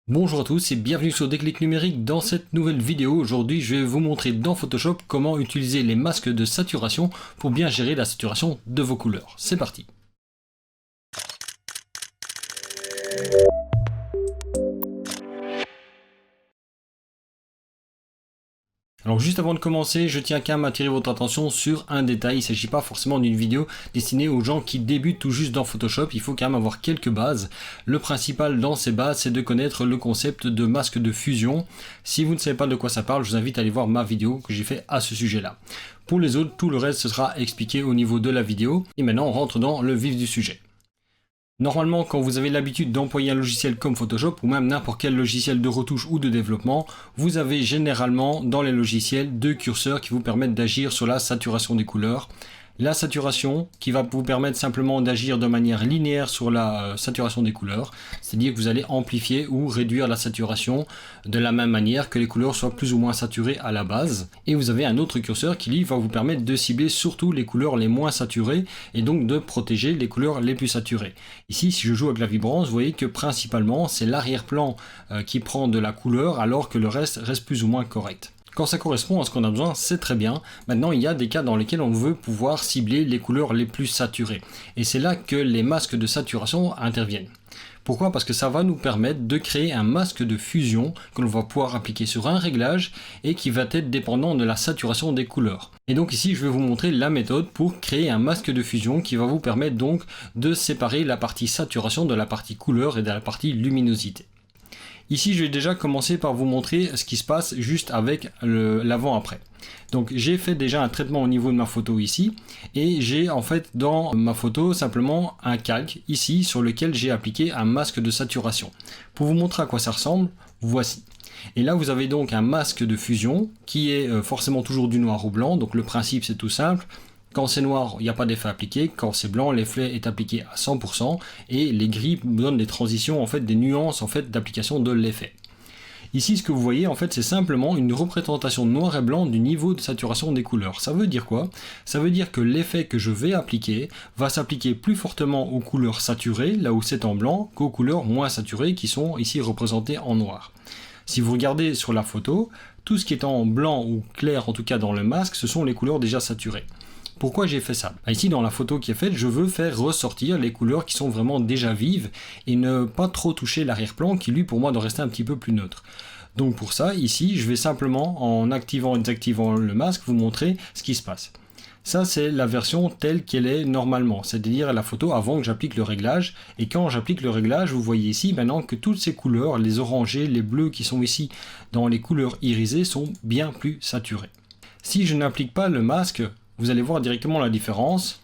Bonjour à tous et bienvenue sur Déclic Numérique. Dans cette nouvelle vidéo, aujourd'hui je vais vous montrer dans Photoshop comment utiliser les masques de saturation pour bien gérer la saturation de vos couleurs. C'est parti. Alors juste avant de commencer, je tiens quand même à attirer votre attention sur un détail. Il ne s'agit pas forcément d'une vidéo destinée aux gens qui débutent tout juste dans Photoshop. Il faut quand même avoir quelques bases. Le principal dans ces bases, c'est de connaître le concept de masque de fusion. Si vous ne savez pas de quoi ça parle, je vous invite à aller voir ma vidéo que j'ai fait à ce sujet-là. Pour les autres, tout le reste ce sera expliqué au niveau de la vidéo. Et maintenant, on rentre dans le vif du sujet. Normalement, quand vous avez l'habitude d'employer un logiciel comme Photoshop ou même n'importe quel logiciel de retouche ou de développement, vous avez généralement dans les logiciels deux curseurs qui vous permettent d'agir sur la saturation des couleurs. La saturation qui va vous permettre simplement d'agir de manière linéaire sur la saturation des couleurs, c'est-à-dire que vous allez amplifier ou réduire la saturation de la même manière que les couleurs soient plus ou moins saturées à la base. Et vous avez un autre curseur qui lui va vous permettre de cibler surtout les couleurs les moins saturées et donc de protéger les couleurs les plus saturées. Ici, si je joue avec la vibrance, vous voyez que principalement c'est l'arrière-plan qui prend de la couleur alors que le reste plus ou moins correct. Quand ça correspond à ce qu'on a besoin, c'est très bien. Maintenant, il y a des cas dans lesquels on veut pouvoir cibler les couleurs les plus saturées. Et c'est là que les masques de saturation interviennent. Pourquoi? Parce que ça va nous permettre de créer un masque de fusion que l'on va pouvoir appliquer sur un réglage et qui va être dépendant de la saturation des couleurs. Et donc ici, je vais vous montrer la méthode pour créer un masque de fusion qui va vous permettre donc de séparer la partie saturation de la partie couleur et de la partie luminosité. Ici, je vais déjà commencer par vous montrer ce qui se passe juste avec l'avant-après. Donc j'ai fait déjà un traitement au niveau de ma photo ici et j'ai en fait dans ma photo simplement un calque ici sur lequel j'ai appliqué un masque de saturation. Pour vous montrer à quoi ça ressemble, voici. Et là vous avez donc un masque de fusion qui est forcément toujours du noir au blanc, donc le principe c'est tout simple. Quand c'est noir, il n'y a pas d'effet appliqué. Quand c'est blanc, l'effet est appliqué à 100%. Et les gris donnent des transitions, en fait, des nuances en fait, d'application de l'effet. Ici, ce que vous voyez, en fait, c'est simplement une représentation noir et blanc du niveau de saturation des couleurs. Ça veut dire quoi? Ça veut dire que l'effet que je vais appliquer va s'appliquer plus fortement aux couleurs saturées, là où c'est en blanc, qu'aux couleurs moins saturées, qui sont ici représentées en noir. Si vous regardez sur la photo, tout ce qui est en blanc ou clair, en tout cas dans le masque, ce sont les couleurs déjà saturées. Pourquoi j'ai fait ça? Ici dans la photo qui est faite, je veux faire ressortir les couleurs qui sont vraiment déjà vives et ne pas trop toucher l'arrière-plan qui lui pour moi doit rester un petit peu plus neutre. Donc pour ça, ici, je vais simplement en activant et désactivant le masque vous montrer ce qui se passe. Ça c'est la version telle qu'elle est normalement, c'est-à-dire la photo avant que j'applique le réglage. Et quand j'applique le réglage, vous voyez ici maintenant que toutes ces couleurs, les orangés, les bleus qui sont ici dans les couleurs irisées sont bien plus saturées. Si je n'applique pas le masque, vous allez voir directement la différence.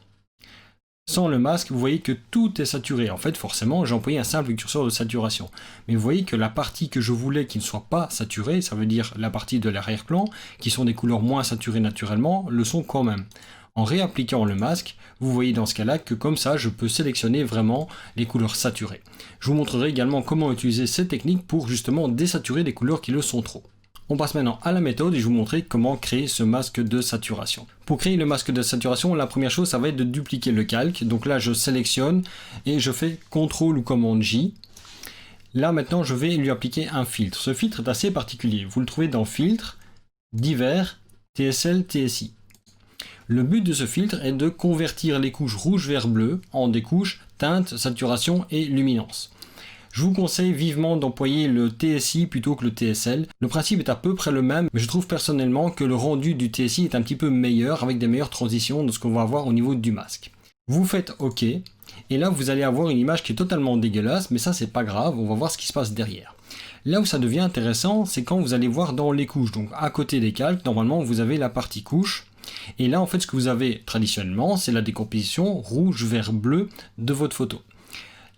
Sans le masque, vous voyez que tout est saturé. En fait, forcément, j'ai employé un simple curseur de saturation. Mais vous voyez que la partie que je voulais qui ne soit pas saturée, ça veut dire la partie de l'arrière-plan, qui sont des couleurs moins saturées naturellement, le sont quand même. En réappliquant le masque, vous voyez dans ce cas-là que comme ça, je peux sélectionner vraiment les couleurs saturées. Je vous montrerai également comment utiliser cette technique pour justement désaturer des couleurs qui le sont trop. On passe maintenant à la méthode et je vais vous montrer comment créer ce masque de saturation. Pour créer le masque de saturation, la première chose, ça va être de dupliquer le calque. Donc là, je sélectionne et je fais CTRL ou commande J. Là, maintenant, je vais lui appliquer un filtre. Ce filtre est assez particulier. Vous le trouvez dans Filtre, Divers, TSL, TSI. Le but de ce filtre est de convertir les couches rouge, vert, bleu en des couches teinte, saturation et luminance. Je vous conseille vivement d'employer le TSI plutôt que le TSL. Le principe est à peu près le même, mais je trouve personnellement que le rendu du TSI est un petit peu meilleur, avec des meilleures transitions de ce qu'on va avoir au niveau du masque. Vous faites OK, et là vous allez avoir une image qui est totalement dégueulasse, mais ça c'est pas grave, on va voir ce qui se passe derrière. Là où ça devient intéressant, c'est quand vous allez voir dans les couches. Donc à côté des calques, normalement vous avez la partie couche, et là en fait ce que vous avez traditionnellement, c'est la décomposition rouge, vert, bleu de votre photo.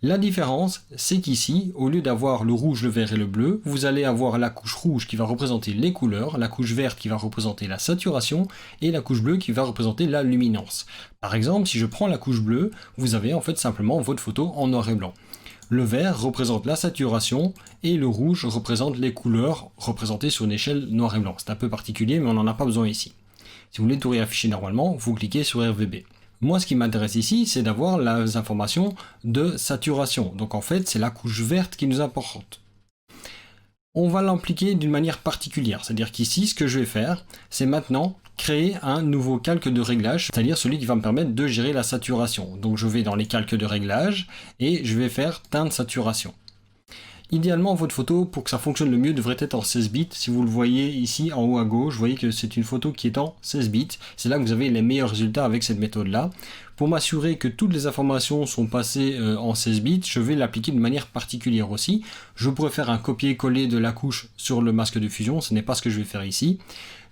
La différence, c'est qu'ici, au lieu d'avoir le rouge, le vert et le bleu, vous allez avoir la couche rouge qui va représenter les couleurs, la couche verte qui va représenter la saturation et la couche bleue qui va représenter la luminance. Par exemple, si je prends la couche bleue, vous avez en fait simplement votre photo en noir et blanc. Le vert représente la saturation et le rouge représente les couleurs représentées sur une échelle noir et blanc. C'est un peu particulier, mais on n'en a pas besoin ici. Si vous voulez tout réafficher normalement, vous cliquez sur RVB. Moi, ce qui m'intéresse ici, c'est d'avoir les informations de saturation. Donc en fait, c'est la couche verte qui nous importe. On va l'appliquer d'une manière particulière, c'est-à-dire qu'ici, ce que je vais faire, c'est maintenant créer un nouveau calque de réglage, c'est-à-dire celui qui va me permettre de gérer la saturation. Donc je vais dans les calques de réglage et je vais faire teinte saturation. Idéalement, votre photo, pour que ça fonctionne le mieux, devrait être en 16 bits. Si vous le voyez ici en haut à gauche, vous voyez que c'est une photo qui est en 16 bits. C'est là que vous avez les meilleurs résultats avec cette méthode-là. Pour m'assurer que toutes les informations sont passées en 16 bits, je vais l'appliquer de manière particulière aussi. Je pourrais faire un copier-coller de la couche sur le masque de fusion, ce n'est pas ce que je vais faire ici.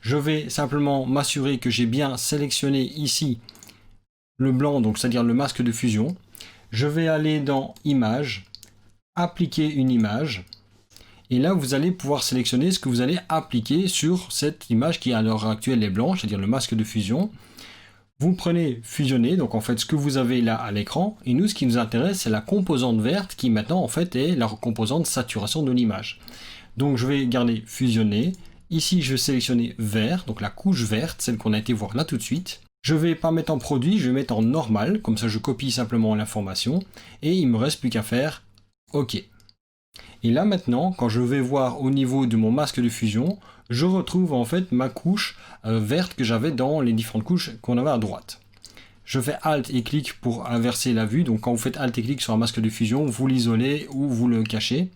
Je vais simplement m'assurer que j'ai bien sélectionné ici le blanc, donc c'est-à-dire le masque de fusion. Je vais aller dans Images, appliquer une image, et là vous allez pouvoir sélectionner ce que vous allez appliquer sur cette image qui à l'heure actuelle est blanche, c'est-à-dire le masque de fusion. Vous prenez fusionner, donc en fait ce que vous avez là à l'écran, et nous ce qui nous intéresse c'est la composante verte qui maintenant en fait est la composante saturation de l'image. Donc je vais garder fusionner, ici je vais sélectionner vert, donc la couche verte, celle qu'on a été voir là tout de suite. Je vais pas mettre en produit, je vais mettre en normal, comme ça je copie simplement l'information, et il me reste plus qu'à faire OK. Et là maintenant, quand je vais voir au niveau de mon masque de fusion, je retrouve en fait ma couche verte que j'avais dans les différentes couches qu'on avait à droite. Je fais Alt et clic pour inverser la vue, donc quand vous faites Alt et clic sur un masque de fusion, vous l'isolez ou vous le cachez.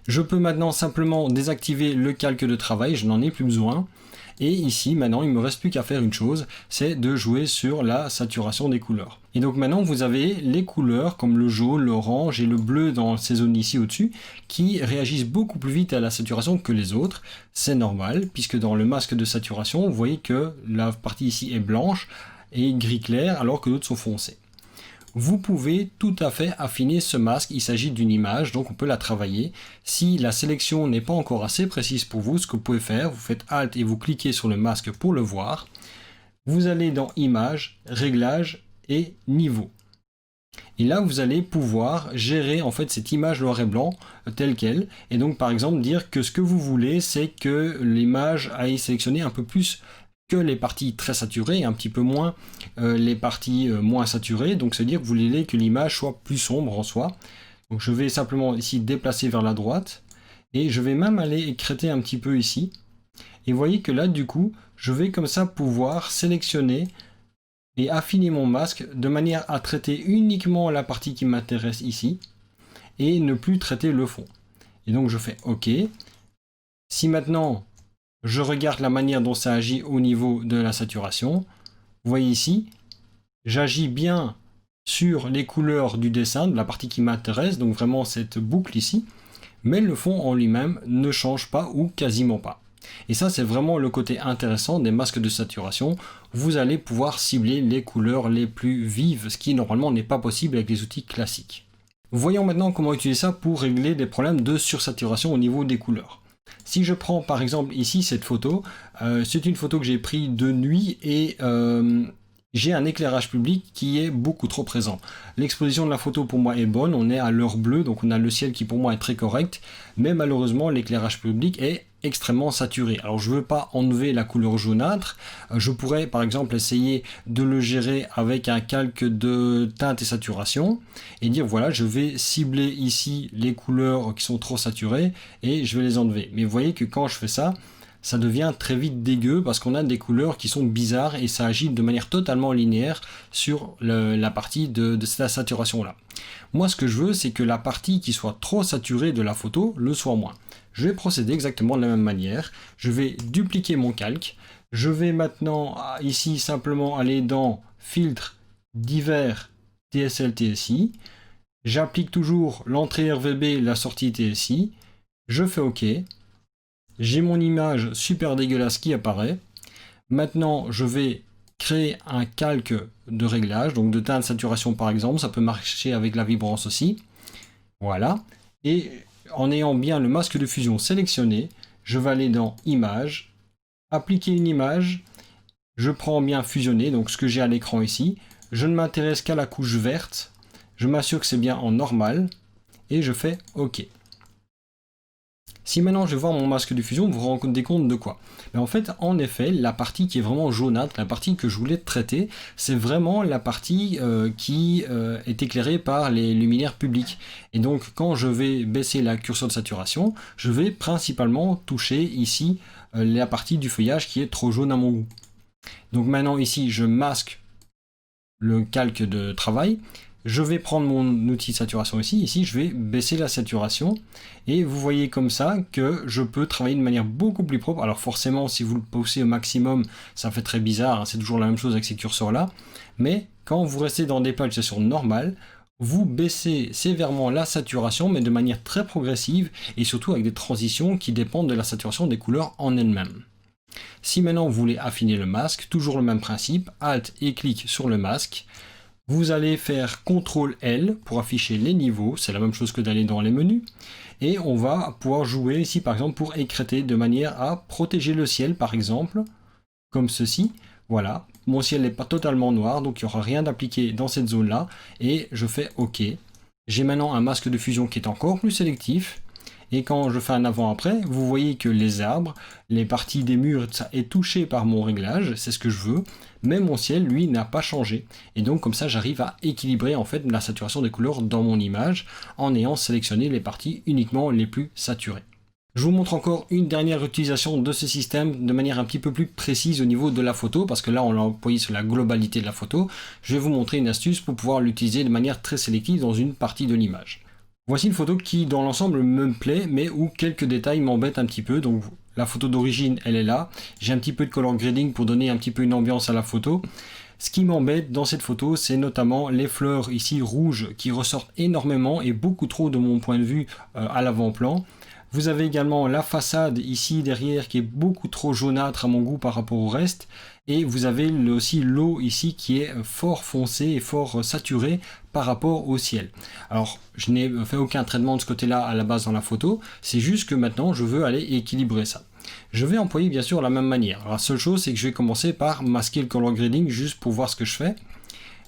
Je peux maintenant simplement désactiver le calque de travail, je n'en ai plus besoin. Et ici, maintenant, il ne me reste plus qu'à faire une chose, c'est de jouer sur la saturation des couleurs. Et donc maintenant, vous avez les couleurs comme le jaune, l'orange et le bleu dans ces zones ici au-dessus, qui réagissent beaucoup plus vite à la saturation que les autres. C'est normal, puisque dans le masque de saturation, vous voyez que la partie ici est blanche et gris clair, alors que d'autres sont foncés. Vous pouvez tout à fait affiner ce masque, il s'agit d'une image, donc on peut la travailler. Si la sélection n'est pas encore assez précise pour vous, ce que vous pouvez faire, vous faites Alt et vous cliquez sur le masque pour le voir. Vous allez dans Images, Réglages et Niveau. Et là, vous allez pouvoir gérer en fait cette image noir et blanc telle qu'elle. Et donc par exemple dire que ce que vous voulez, c'est que l'image aille sélectionner un peu plus que les parties très saturées et un petit peu moins les parties moins saturées. Donc c'est-à-dire que vous voulez que l'image soit plus sombre en soi. Donc je vais simplement ici déplacer vers la droite et je vais même aller écrêter un petit peu ici. Et vous voyez que là du coup, je vais comme ça pouvoir sélectionner et affiner mon masque de manière à traiter uniquement la partie qui m'intéresse ici et ne plus traiter le fond. Et donc je fais OK. Si maintenant je regarde la manière dont ça agit au niveau de la saturation, vous voyez ici, j'agis bien sur les couleurs du dessin, de la partie qui m'intéresse, donc vraiment cette boucle ici, mais le fond en lui-même ne change pas ou quasiment pas. Et ça, c'est vraiment le côté intéressant des masques de saturation. Vous allez pouvoir cibler les couleurs les plus vives, ce qui normalement n'est pas possible avec les outils classiques. Voyons maintenant comment utiliser ça pour régler des problèmes de sursaturation au niveau des couleurs. Si je prends par exemple ici cette photo, c'est une photo que j'ai prise de nuit et j'ai un éclairage public qui est beaucoup trop présent. L'exposition de la photo pour moi est bonne, on est à l'heure bleue, donc on a le ciel qui pour moi est très correct, mais malheureusement l'éclairage public est extrêmement saturé. Alors je ne veux pas enlever la couleur jaunâtre, je pourrais par exemple essayer de le gérer avec un calque de teinte et saturation et dire voilà, je vais cibler ici les couleurs qui sont trop saturées et je vais les enlever. Mais vous voyez que quand je fais ça, ça devient très vite dégueu parce qu'on a des couleurs qui sont bizarres et ça agit de manière totalement linéaire sur la partie de cette saturation là. Moi ce que je veux c'est que la partie qui soit trop saturée de la photo le soit moins. Je vais procéder exactement de la même manière, je vais dupliquer mon calque, je vais maintenant ici simplement aller dans Filtre, Divers, TSL, TSI, j'applique toujours l'entrée RVB, la sortie TSI, je fais OK. J'ai mon image super dégueulasse qui apparaît. Maintenant, je vais créer un calque de réglage, donc de teinte de saturation par exemple. Ça peut marcher avec la vibrance aussi. Voilà. Et en ayant bien le masque de fusion sélectionné, je vais aller dans Images, appliquer une image. Je prends bien fusionner, donc ce que j'ai à l'écran ici. Je ne m'intéresse qu'à la couche verte. Je m'assure que c'est bien en normal. Et je fais OK. Si maintenant je vais voir mon masque de fusion, vous vous rendez compte de quoi? Mais en fait, en effet, la partie qui est vraiment jaunâtre, la partie que je voulais traiter, c'est vraiment la partie qui est éclairée par les luminaires publics. Et donc, quand je vais baisser la curseur de saturation, je vais principalement toucher ici la partie du feuillage qui est trop jaune à mon goût. Donc maintenant, ici, je masque le calque de travail. Je vais prendre mon outil de saturation ici, je vais baisser la saturation et vous voyez comme ça que je peux travailler de manière beaucoup plus propre. Alors forcément, si vous le poussez au maximum, ça fait très bizarre, hein, c'est toujours la même chose avec ces curseurs là, mais quand vous restez dans des pulsations normales, vous baissez sévèrement la saturation, mais de manière très progressive et surtout avec des transitions qui dépendent de la saturation des couleurs en elles-mêmes. Si maintenant vous voulez affiner le masque, toujours le même principe, Alt et clic sur le masque. Vous allez faire CTRL L pour afficher les niveaux, c'est la même chose que d'aller dans les menus. Et on va pouvoir jouer ici par exemple pour écrêter de manière à protéger le ciel par exemple, comme ceci. Voilà, mon ciel n'est pas totalement noir, donc il n'y aura rien d'appliqué dans cette zone-là. Et je fais OK. J'ai maintenant un masque de fusion qui est encore plus sélectif. Et quand je fais un avant-après, vous voyez que les arbres, les parties des murs, ça est touché par mon réglage, c'est ce que je veux, mais mon ciel, lui, n'a pas changé. Et donc comme ça, j'arrive à équilibrer en fait la saturation des couleurs dans mon image en ayant sélectionné les parties uniquement les plus saturées. Je vous montre encore une dernière utilisation de ce système de manière un petit peu plus précise au niveau de la photo, parce que là on l'a employé sur la globalité de la photo. Je vais vous montrer une astuce pour pouvoir l'utiliser de manière très sélective dans une partie de l'image. Voici une photo qui dans l'ensemble me plaît, mais où quelques détails m'embêtent un petit peu. Donc la photo d'origine, elle est là. J'ai un petit peu de color grading pour donner un petit peu une ambiance à la photo. Ce qui m'embête dans cette photo, c'est notamment les fleurs ici rouges qui ressortent énormément et beaucoup trop de mon point de vue à l'avant-plan. Vous avez également la façade ici derrière qui est beaucoup trop jaunâtre à mon goût par rapport au reste. Et vous avez aussi l'eau ici qui est fort foncée et fort saturée par rapport au ciel. Alors, je n'ai fait aucun traitement de ce côté-là à la base dans la photo. C'est juste que maintenant, je veux aller équilibrer ça. Je vais employer bien sûr la même manière. Alors, la seule chose, c'est que je vais commencer par masquer le color grading juste pour voir ce que je fais.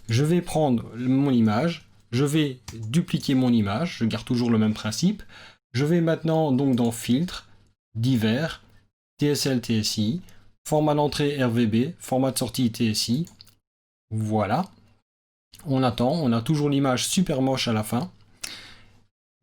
Je vais prendre mon image. Je vais dupliquer mon image. Je garde toujours le même principe. Je vais maintenant donc dans Filtre, Divers, TSL, TSI, format d'entrée RVB, format de sortie TSI. Voilà. On attend, on a toujours l'image super moche à la fin.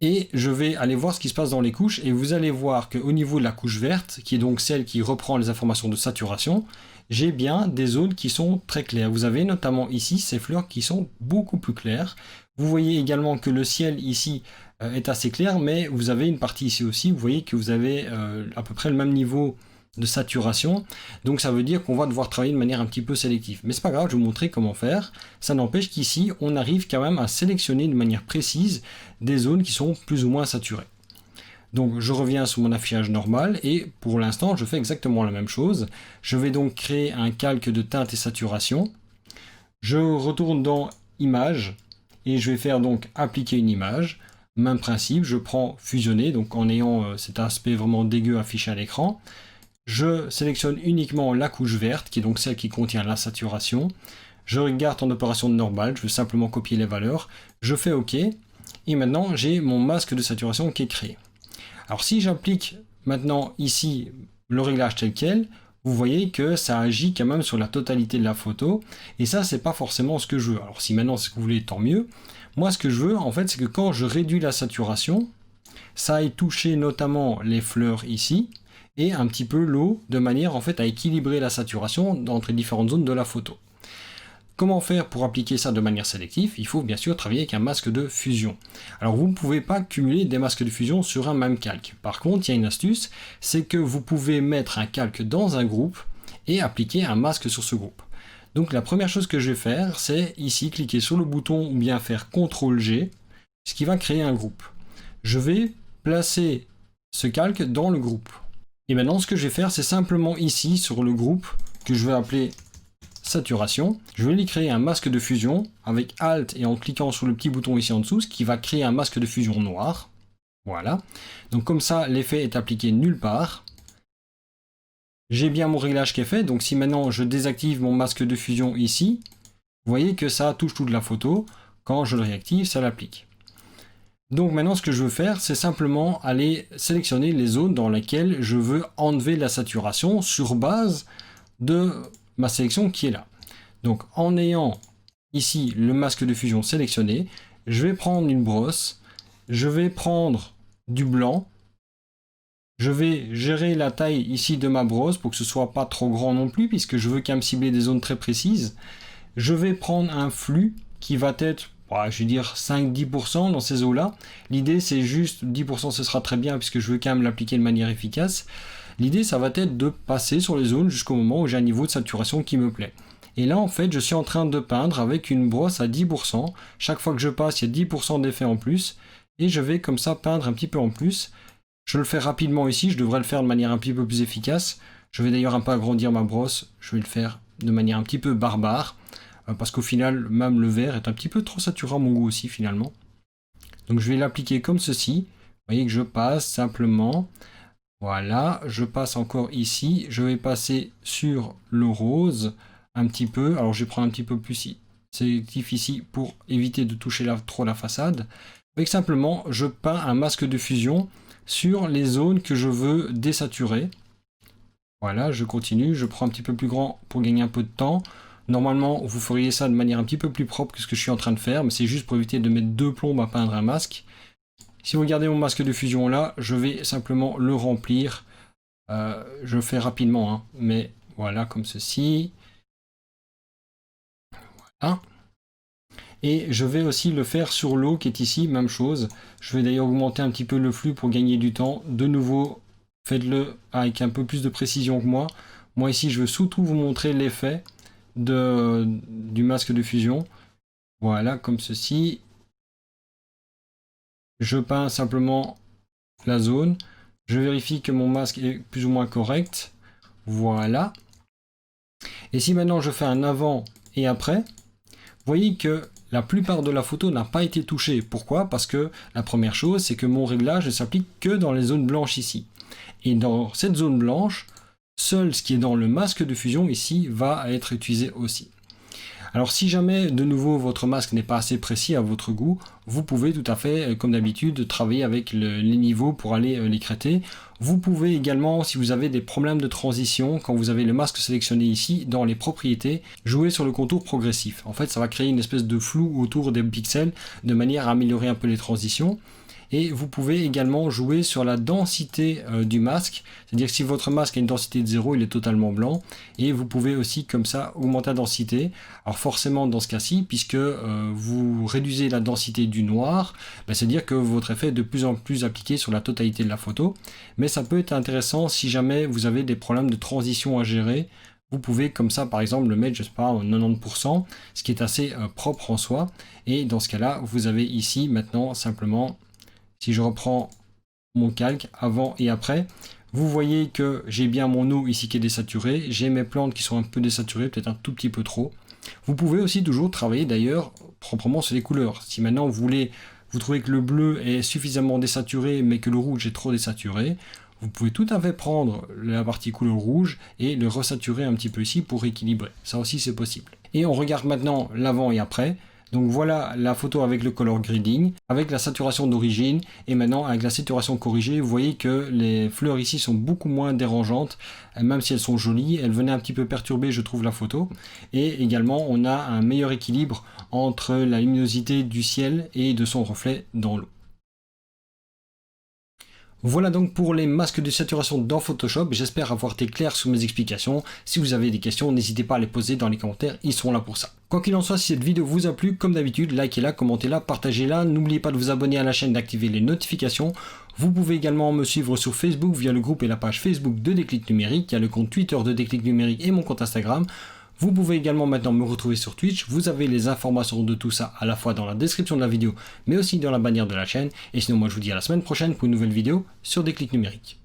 Et je vais aller voir ce qui se passe dans les couches et vous allez voir qu'au niveau de la couche verte, qui est donc celle qui reprend les informations de saturation, j'ai bien des zones qui sont très claires. Vous avez notamment ici ces fleurs qui sont beaucoup plus claires. Vous voyez également que le ciel ici est assez clair, mais vous avez une partie ici aussi, vous voyez que vous avez à peu près le même niveau de saturation, donc ça veut dire qu'on va devoir travailler de manière un petit peu sélective. Mais c'est pas grave, je vais vous montrer comment faire. Ça n'empêche qu'ici, on arrive quand même à sélectionner de manière précise des zones qui sont plus ou moins saturées. Donc je reviens sur mon affichage normal et pour l'instant je fais exactement la même chose. Je vais donc créer un calque de teinte et saturation. Je retourne dans Images et je vais faire donc appliquer une image. Même principe, je prends fusionner, donc en ayant cet aspect vraiment dégueu affiché à l'écran. Je sélectionne uniquement la couche verte, qui est donc celle qui contient la saturation. Je regarde en opération normale, je veux simplement copier les valeurs. Je fais OK. Et maintenant, j'ai mon masque de saturation qui est créé. Alors si j'applique maintenant ici le réglage tel quel, vous voyez que ça agit quand même sur la totalité de la photo. Et ça, c'est pas forcément ce que je veux. Alors si maintenant c'est ce que vous voulez, tant mieux. Moi, ce que je veux, en fait, c'est que quand je réduis la saturation, ça aille toucher notamment les fleurs ici, et un petit peu l'eau, de manière en fait à équilibrer la saturation entre les différentes zones de la photo. Comment faire pour appliquer ça de manière sélective? Il faut bien sûr travailler avec un masque de fusion. Alors vous ne pouvez pas cumuler des masques de fusion sur un même calque. Par contre, il y a une astuce, c'est que vous pouvez mettre un calque dans un groupe et appliquer un masque sur ce groupe. Donc la première chose que je vais faire, c'est ici cliquer sur le bouton ou bien faire CTRL-G, ce qui va créer un groupe. Je vais placer ce calque dans le groupe. Et maintenant, ce que je vais faire, c'est simplement ici, sur le groupe, que je vais appeler saturation, je vais lui créer un masque de fusion avec Alt et en cliquant sur le petit bouton ici en dessous, ce qui va créer un masque de fusion noir. Voilà. Donc comme ça, l'effet est appliqué nulle part. J'ai bien mon réglage qui est fait, donc si maintenant je désactive mon masque de fusion ici, vous voyez que ça touche toute la photo. Quand je le réactive, ça l'applique. Donc maintenant, ce que je veux faire, c'est simplement aller sélectionner les zones dans lesquelles je veux enlever la saturation sur base de ma sélection qui est là. Donc en ayant ici le masque de fusion sélectionné, je vais prendre une brosse, je vais prendre du blanc, je vais gérer la taille ici de ma brosse pour que ce soit pas trop grand non plus, puisque je veux quand même cibler des zones très précises. Je vais prendre un flux qui va être, je vais dire 5-10% dans ces eaux-là. L'idée c'est juste 10%, ce sera très bien puisque je veux quand même l'appliquer de manière efficace. L'idée ça va être de passer sur les zones jusqu'au moment où j'ai un niveau de saturation qui me plaît. Et là en fait je suis en train de peindre avec une brosse à 10%. Chaque fois que je passe il y a 10% d'effet en plus. Et je vais comme ça peindre un petit peu en plus. Je le fais rapidement ici, je devrais le faire de manière un petit peu plus efficace. Je vais d'ailleurs un peu agrandir ma brosse, je vais le faire de manière un petit peu barbare. Parce qu'au final, même le vert est un petit peu trop saturé à mon goût aussi finalement. Donc je vais l'appliquer comme ceci. Vous voyez que je passe simplement. Voilà, je passe encore ici. Je vais passer sur le rose un petit peu. Alors je vais prendre un petit peu plus sélectif ici pour éviter de toucher trop la façade. Avec simplement, je peins un masque de fusion sur les zones que je veux désaturer. Voilà, je continue. Je prends un petit peu plus grand pour gagner un peu de temps. Normalement, vous feriez ça de manière un petit peu plus propre que ce que je suis en train de faire, mais c'est juste pour éviter de mettre deux plombes à peindre un masque. Si vous regardez mon masque de fusion là, je vais simplement le remplir. Je le fais rapidement, hein, mais voilà, comme ceci. Voilà. Et je vais aussi le faire sur l'eau qui est ici, même chose. Je vais d'ailleurs augmenter un petit peu le flux pour gagner du temps. De nouveau, faites-le avec un peu plus de précision que moi. Moi ici, je veux surtout vous montrer l'effet du masque de fusion. Voilà, comme ceci. Je peins simplement la zone. Je vérifie que mon masque est plus ou moins correct. Voilà. Et si maintenant je fais un avant et après, vous voyez que la plupart de la photo n'a pas été touchée. Pourquoi? Parce que la première chose, c'est que mon réglage ne s'applique que dans les zones blanches ici. Et dans cette zone blanche, seul ce qui est dans le masque de fusion ici va être utilisé aussi. Alors si jamais de nouveau votre masque n'est pas assez précis à votre goût, vous pouvez tout à fait, comme d'habitude, travailler avec les niveaux pour aller l'écrêter. Vous pouvez également, si vous avez des problèmes de transition, quand vous avez le masque sélectionné ici, dans les propriétés, jouer sur le contour progressif. En fait, ça va créer une espèce de flou autour des pixels, de manière à améliorer un peu les transitions. Et vous pouvez également jouer sur la densité du masque, c'est-à-dire que si votre masque a une densité de 0, il est totalement blanc, et vous pouvez aussi comme ça augmenter la densité. Alors forcément dans ce cas-ci, puisque vous réduisez la densité du noir, c'est-à-dire que votre effet est de plus en plus appliqué sur la totalité de la photo, mais ça peut être intéressant si jamais vous avez des problèmes de transition à gérer. Vous pouvez comme ça par exemple le mettre, je sais pas, en 90%, ce qui est assez propre en soi, et dans ce cas-là, vous avez ici maintenant simplement... Si je reprends mon calque avant et après, vous voyez que j'ai bien mon eau ici qui est désaturée, j'ai mes plantes qui sont un peu désaturées, peut-être un tout petit peu trop. Vous pouvez aussi toujours travailler d'ailleurs proprement sur les couleurs. Si maintenant vous trouvez que le bleu est suffisamment désaturé mais que le rouge est trop désaturé, vous pouvez tout à fait prendre la partie couleur rouge et le resaturer un petit peu ici pour équilibrer. Ça aussi c'est possible. Et on regarde maintenant l'avant et après. Donc voilà la photo avec le color grading, avec la saturation d'origine, et maintenant avec la saturation corrigée, vous voyez que les fleurs ici sont beaucoup moins dérangeantes, même si elles sont jolies, elles venaient un petit peu perturber je trouve la photo, et également on a un meilleur équilibre entre la luminosité du ciel et de son reflet dans l'eau. Voilà donc pour les masques de saturation dans Photoshop, j'espère avoir été clair sur mes explications. Si vous avez des questions, n'hésitez pas à les poser dans les commentaires, ils seront là pour ça. Quoi qu'il en soit, si cette vidéo vous a plu, comme d'habitude, likez-la, commentez-la, partagez-la, n'oubliez pas de vous abonner à la chaîne, d'activer les notifications. Vous pouvez également me suivre sur Facebook via le groupe et la page Facebook de Déclic Numérique, il y a le compte Twitter de Déclic Numérique et mon compte Instagram. Vous pouvez également maintenant me retrouver sur Twitch, vous avez les informations de tout ça à la fois dans la description de la vidéo, mais aussi dans la bannière de la chaîne. Et sinon moi je vous dis à la semaine prochaine pour une nouvelle vidéo sur Déclic Numérique.